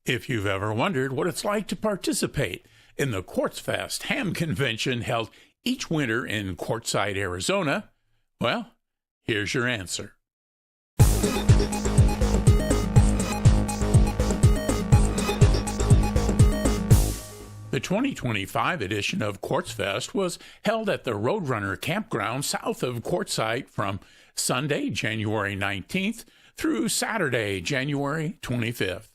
If you've ever wondered what it's like to participate in the Quartzfest Ham Convention held each winter in Quartzsite, Arizona, well, here's your answer. The 2025 edition of Quartzfest was held at the Roadrunner Campground south of Quartzsite from Sunday, January 19th through Saturday, January 25th.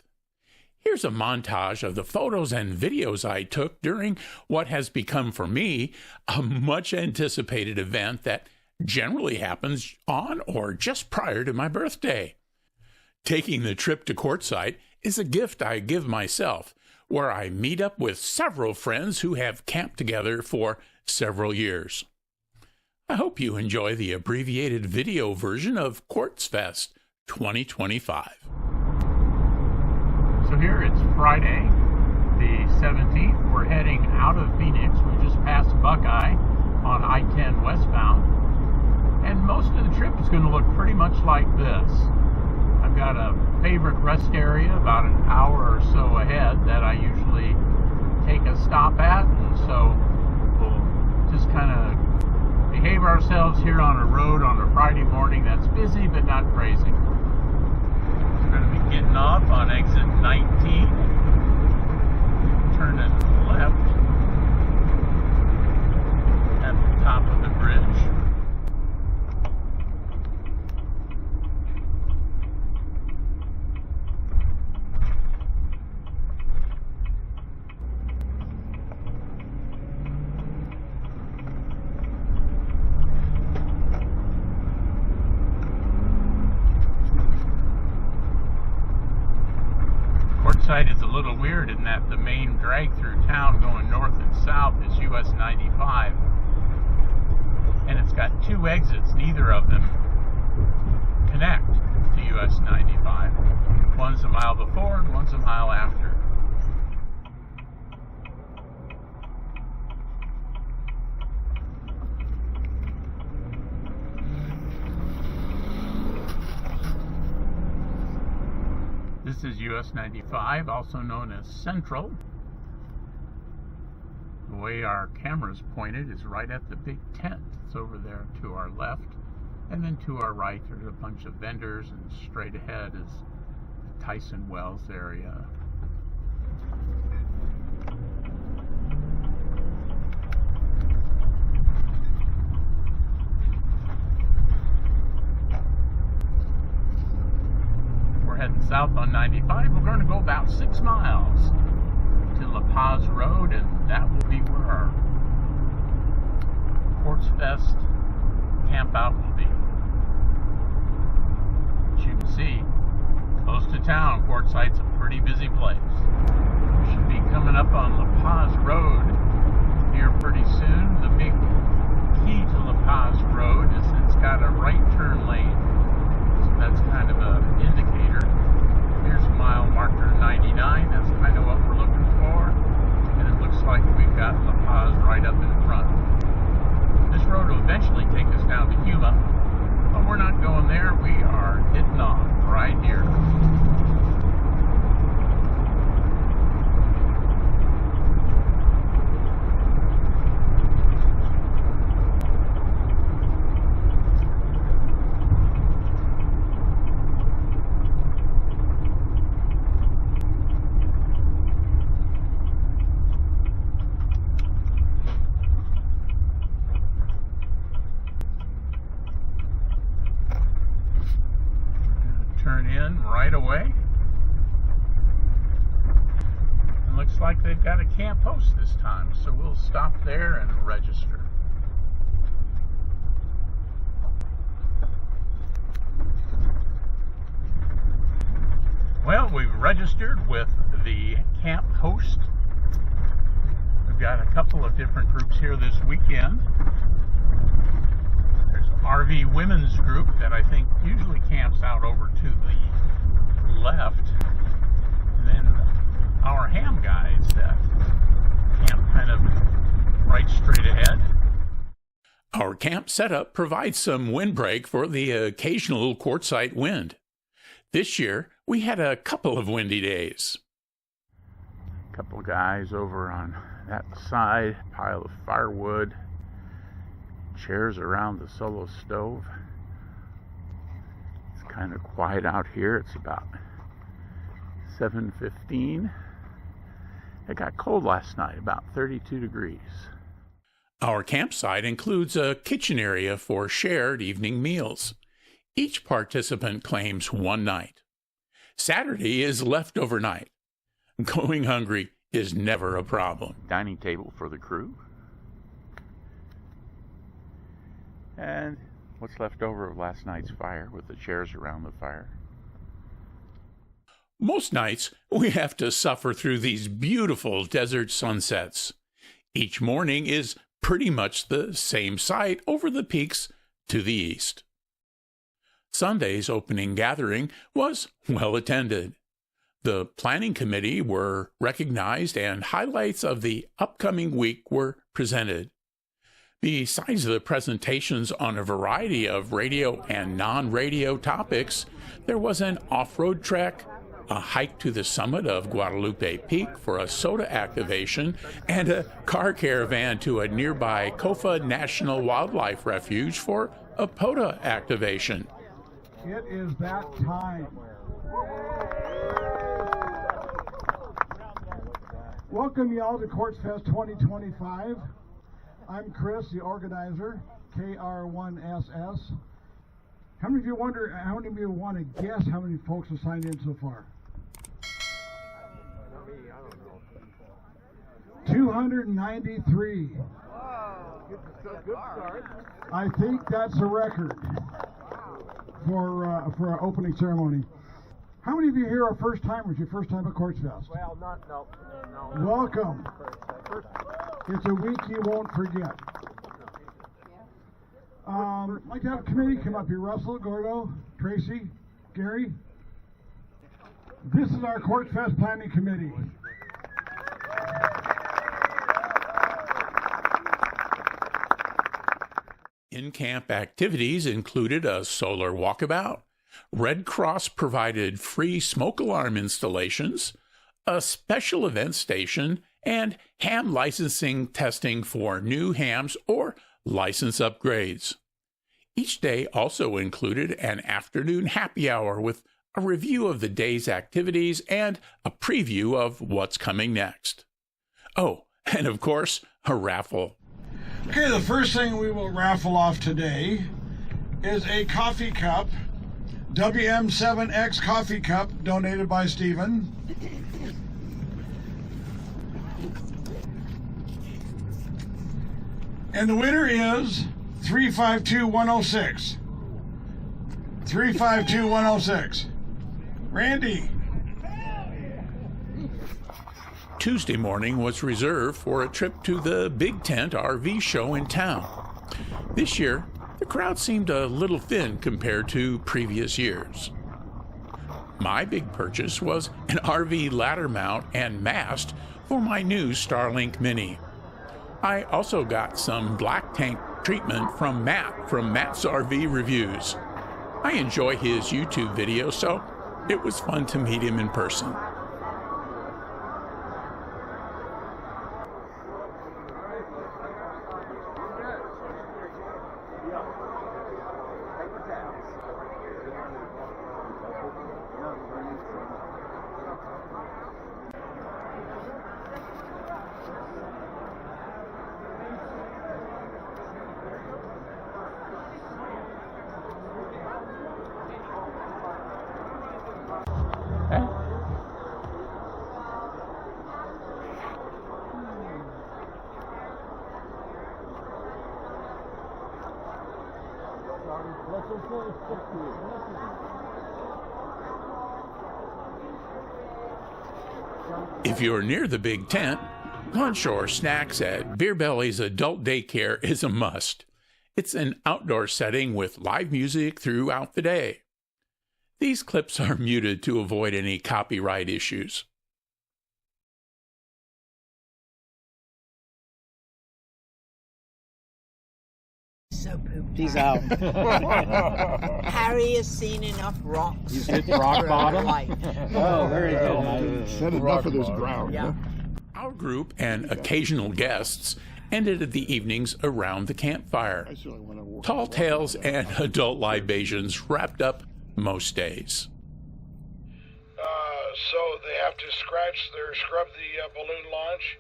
Here's a montage of the photos and videos I took during what has become for me a much-anticipated event that generally happens on or just prior to my birthday. Taking the trip to Quartzsite is a gift I give myself, where I meet up with several friends who have camped together for several years. I hope you enjoy the abbreviated video version of Quartzfest 2025. So here it's Friday, the 17th. We're heading out of Phoenix. We just passed Buckeye on I-10 westbound. And most of the trip is going to look pretty much like this. I've got a favorite rest area about an hour or so ahead that I usually take a stop at. And so we'll just kind of behave ourselves here on a road on a Friday morning that's busy but not crazy. We're going to be getting off on exit 19, turning left at the top of the bridge. Quartzsite is a little weird in that the main drag through town going north and south is US 95, and it's got two exits. Neither of them connect to US 95. One's a mile before and one's a mile after. This is US 95, also known as Central. The way our camera's pointed is right at the big tent. It's over there to our left. And then to our right, there's a bunch of vendors, and straight ahead is the Tyson Wells area. Heading south on 95, we're going to go about 6 miles to La Paz Road, and that will be where our Quartzfest camp out will be. As you can see, close to town, Quartzsite's a pretty busy place. We should be coming up on La Paz Road here pretty soon. The big key to La Paz Road is it's got a right turn lane. That's kind of an indicator. Here's mile marker 99. That's kind of what we're looking for. And it looks like we've got La Paz right up in front. This road will eventually take us down to Yuma, but we're not going there. We are hitting on right here. Turn in right away. It looks like they've got a camp host this time, so we'll stop there and register. Well, we've registered with the camp host. We've got a couple of different groups here this weekend. RV women's group that I think usually camps out over to the left. And then our ham guys that camp kind of right straight ahead. Our camp setup provides some windbreak for the occasional Quartzsite wind. This year, we had a couple of windy days. Couple guys over on that side, pile of firewood, chairs around the solo stove. It's kind of quiet out here. It's about 7:15. It got cold last night, about 32 degrees. Our campsite includes a kitchen area for shared evening meals. Each participant claims one night. Saturday is leftover night. Going hungry is never a problem. Dining table for the crew. And what's left over of last night's fire with the chairs around the fire. Most nights, we have to suffer through these beautiful desert sunsets. Each morning is pretty much the same sight over the peaks to the east. Sunday's opening gathering was well attended. The planning committee were recognized and highlights of the upcoming week were presented. Besides the presentations on a variety of radio and non-radio topics, there was an off-road trek, a hike to the summit of Guadalupe Peak for a soda activation, and a car caravan to a nearby Kofa National Wildlife Refuge for a POTA activation. It is that time. Welcome y'all to Quartzfest 2025. I'm Chris, the organizer, KR1SS. How many of you want to guess how many folks have signed in so far? 293. Good start. I think that's a record for our opening ceremony. How many of you here are first timers? Your first time at Quartzfest? Well, no. Welcome. It's a week you won't forget. I'd like to have a committee come up here. Russell, Gordo, Tracy, Gary. This is our Quartzfest Planning Committee. In-camp activities included a solar walkabout, Red Cross provided free smoke alarm installations, a special event station, and ham licensing testing for new hams or license upgrades. Each day also included an afternoon happy hour with a review of the day's activities and a preview of what's coming next. Oh, and of course, a raffle. Okay, the first thing we will raffle off today is a coffee cup, WM7X coffee cup, donated by Stephen. And the winner is 352106. 352106. Randy. Tuesday morning was reserved for a trip to the Big Tent RV show in town. This year, the crowd seemed a little thin compared to previous years. My big purchase was an RV ladder mount and mast for my new Starlink Mini. I also got some black tank treatment from Matt from Matt's RV Reviews. I enjoy his YouTube videos, so it was fun to meet him in person. If you're near the Big Tent, lunch or snacks at Beer Belly's Adult Daycare is a must. It's an outdoor setting with live music throughout the day. These clips are muted to avoid any copyright issues. So pooped. He's out. Harry has seen enough rocks. He's hit rock bottom. Life. Oh, very good. Said enough of this ground. Yeah. Our group and occasional guests ended the evenings around the campfire. Tall tales and adult libations wrapped up most days. So they have to scrub the balloon launch,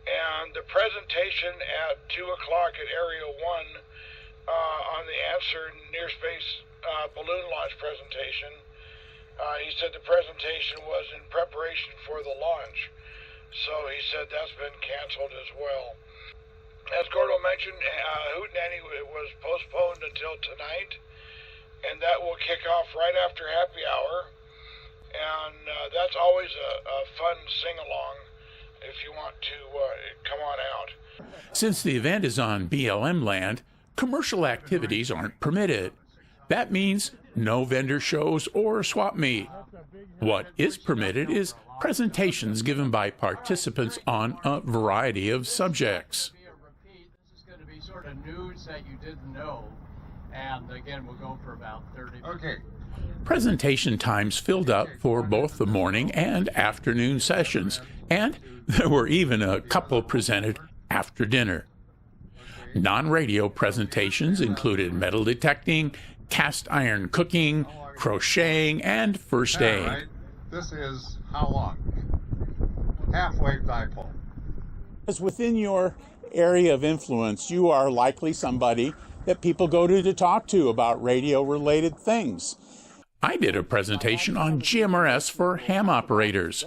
and the presentation at 2 o'clock at Area 1 on the answer near space balloon launch presentation, he said the presentation was in preparation for the launch. So he said that's been canceled as well. As Gordo mentioned, Hootenanny was postponed until tonight, and that will kick off right after happy hour. And that's always a fun sing-along if you want to come on out. Since the event is on BLM land, commercial activities aren't permitted. That means no vendor shows or swap meet. What is permitted is presentations given by participants on a variety of subjects. This is going to be sort of news that you didn't know. And again, we'll go for about 30 minutes. Okay. Presentation times filled up for both the morning and afternoon sessions, and there were even a couple presented after dinner. Non-radio presentations included metal detecting, cast iron cooking, crocheting, and first aid. Right. This is how long? Halfway dipole. As within your area of influence, you are likely somebody that people go to talk to about radio-related things. I did a presentation on GMRS for ham operators.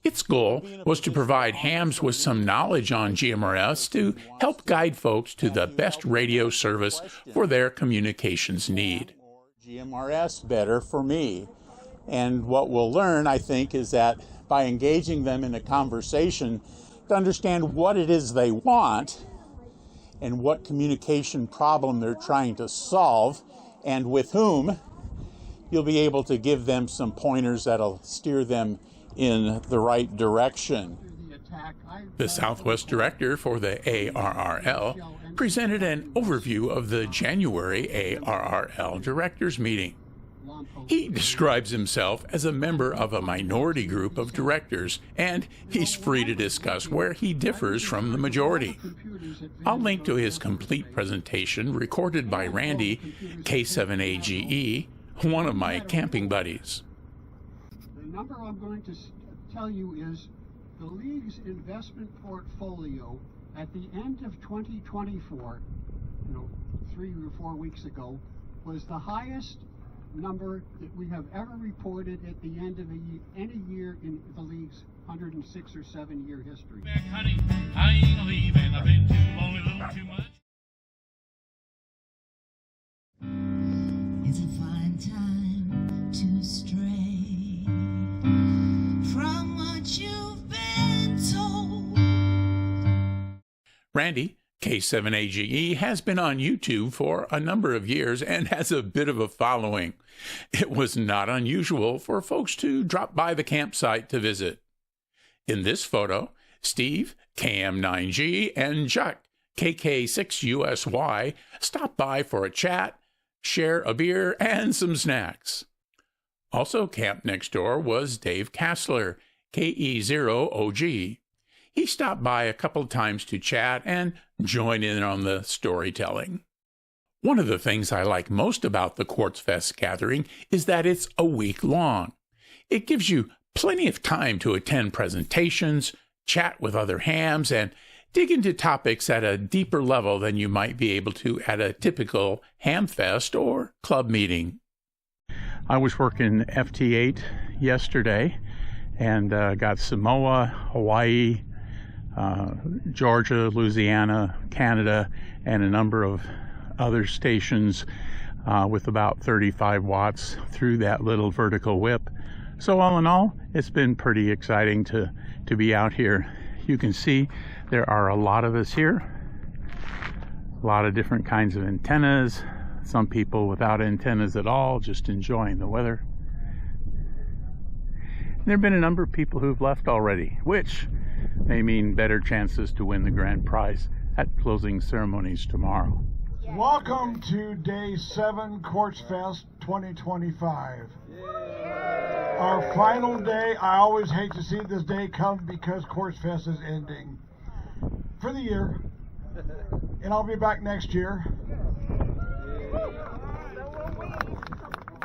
Its goal was to provide hams with some knowledge on GMRS to help guide folks to the best radio service for their communications need. GMRS better for me. And what we'll learn, I think, is that by engaging them in a conversation to understand what it is they want and what communication problem they're trying to solve and with whom, you'll be able to give them some pointers that'll steer them in the right direction. The Southwest Director for the ARRL presented an overview of the January ARRL Directors Meeting. He describes himself as a member of a minority group of directors, and he's free to discuss where he differs from the majority. I'll link to his complete presentation recorded by Randy, K7AGE, one of my camping buddies. The number I'm going to tell you is the League's investment portfolio at the end of 2024, 3 or 4 weeks ago, was the highest number that we have ever reported at the end of any year in the League's 106 or 7 year history. Honey, I ain't leaving. I've been too long, a little too much. It's a fine time to stray from what you've been told. Randy, K7AGE, has been on YouTube for a number of years and has a bit of a following. It was not unusual for folks to drop by the campsite to visit. In this photo, Steve, KM9G, and Chuck, KK6USY, stopped by for a chat, share a beer, and some snacks. Also camped next door was Dave Kassler, KE0OG. He stopped by a couple times to chat and join in on the storytelling. One of the things I like most about the Quartzfest gathering is that it's a week long. It gives you plenty of time to attend presentations, chat with other hams, and dig into topics at a deeper level than you might be able to at a typical ham fest or club meeting. I was working FT8 yesterday and got Samoa, Hawaii, Georgia, Louisiana, Canada, and a number of other stations with about 35 watts through that little vertical whip. So all in all, it's been pretty exciting to be out here. You can see there are a lot of us here, a lot of different kinds of antennas, some people without antennas at all, just enjoying the weather. There have been a number of people who've left already, which may mean better chances to win the grand prize at closing ceremonies tomorrow. Welcome to Day 7 Quartzfest 2025. Our final day. I always hate to see this day come because Quartzfest is ending for the year. And I'll be back next year.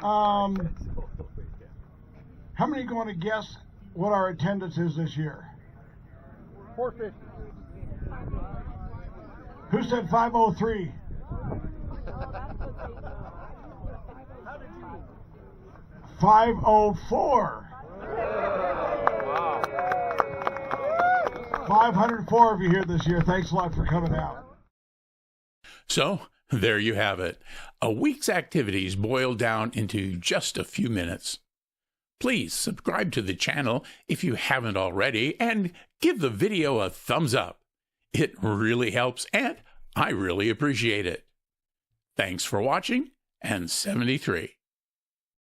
How many going to guess what our attendance is this year? 450. Who said 503? 504. 504 of you here this year. Thanks a lot for coming out. So, there you have it. A week's activities boiled down into just a few minutes. Please subscribe to the channel if you haven't already and give the video a thumbs up. It really helps and I really appreciate it. Thanks for watching and 73.